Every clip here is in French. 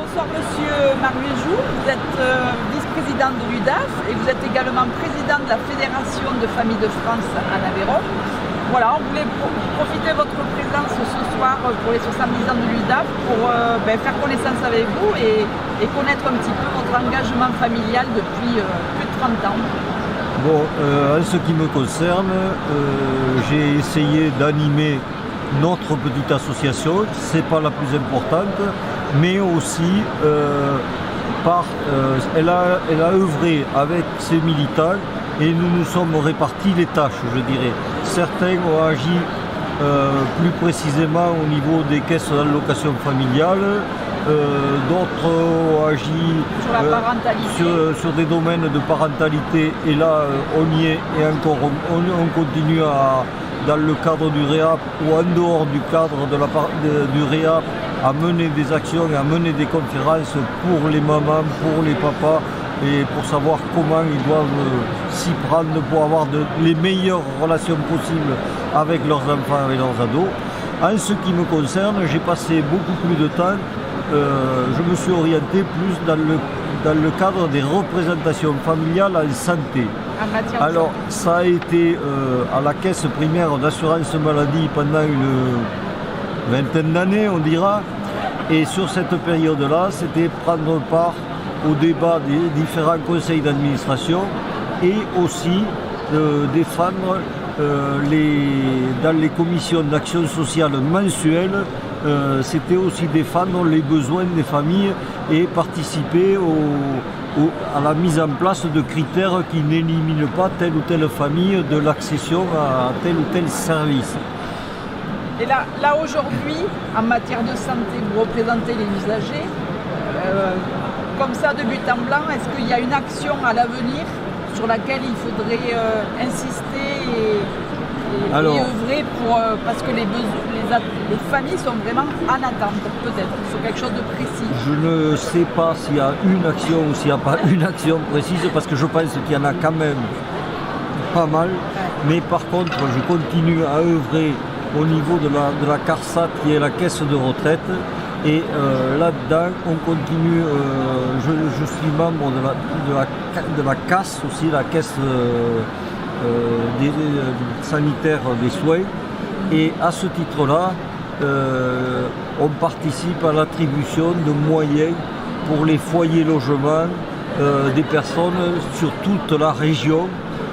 Bonsoir Monsieur Marguejou, vous êtes vice-président de l'UDAF et vous êtes également président de la Fédération de familles de France en Aveyron. Voilà, on voulait profiter de votre présence ce soir pour les 70 ans de l'UDAF pour faire connaissance avec vous et connaître un petit peu votre engagement familial depuis plus de 30 ans. Bon, en ce qui me concerne, j'ai essayé d'animer notre petite association, c'est pas la plus importante, mais aussi elle a œuvré avec ses militants et nous nous sommes répartis les tâches, je dirais. Certains ont agi plus précisément au niveau des caisses d'allocation familiale, d'autres ont agi sur des domaines de parentalité et là on y est et encore on continue dans le cadre du REAP ou en dehors du cadre du REAP à mener des actions et à mener des conférences pour les mamans, pour les papas et pour savoir comment ils doivent s'y prendre pour avoir les meilleures relations possibles avec leurs enfants et leurs ados. En ce qui me concerne, j'ai passé beaucoup plus de temps, je me suis orienté plus dans le cadre des représentations familiales en santé. Alors ça a été à la caisse primaire d'assurance maladie pendant une vingtaine d'années on dira, et sur cette période-là c'était prendre part au débat des différents conseils d'administration et aussi défendre dans les commissions d'action sociale mensuelles, c'était aussi défendre les besoins des familles et participer à la mise en place de critères qui n'éliminent pas telle ou telle famille de l'accession à tel ou tel service. Et là aujourd'hui, en matière de santé, vous représentez les usagers. Comme ça, de but en blanc, est-ce qu'il y a une action à l'avenir sur laquelle il faudrait insister et œuvrer parce que les familles sont vraiment en attente, peut-être, sur quelque chose de précis? Je ne sais pas s'il y a une action ou s'il n'y a pas une action précise, parce que je pense qu'il y en a quand même pas mal. Mais par contre, je continue à œuvrer au niveau de la CARSAT, qui est la caisse de retraite. Et là-dedans, on continue, je suis membre de la CAS aussi, la caisse sanitaire des soins. Et à ce titre-là, on participe à l'attribution de moyens pour les foyers logements des personnes sur toute la région.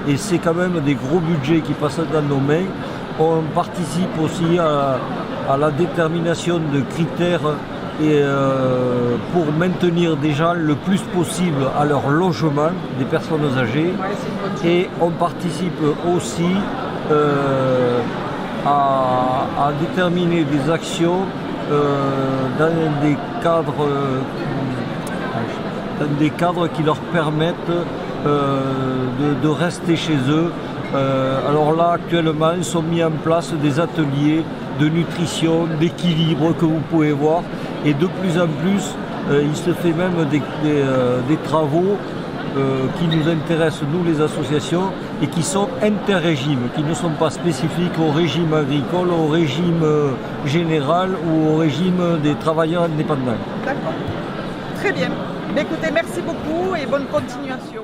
Et c'est quand même des gros budgets qui passent dans nos mains. On participe aussi à la détermination de critères pour maintenir des gens le plus possible à leur logement, des personnes âgées. Et on participe aussi à déterminer des actions dans des cadres qui leur permettent de rester chez eux. Alors là, actuellement, ils sont mis en place des ateliers de nutrition, d'équilibre que vous pouvez voir. Et de plus en plus, il se fait même des travaux qui nous intéressent, nous les associations, et qui sont interrégimes, qui ne sont pas spécifiques au régime agricole, au régime général ou au régime des travailleurs indépendants. D'accord. Très bien. Écoutez, merci beaucoup et bonne continuation.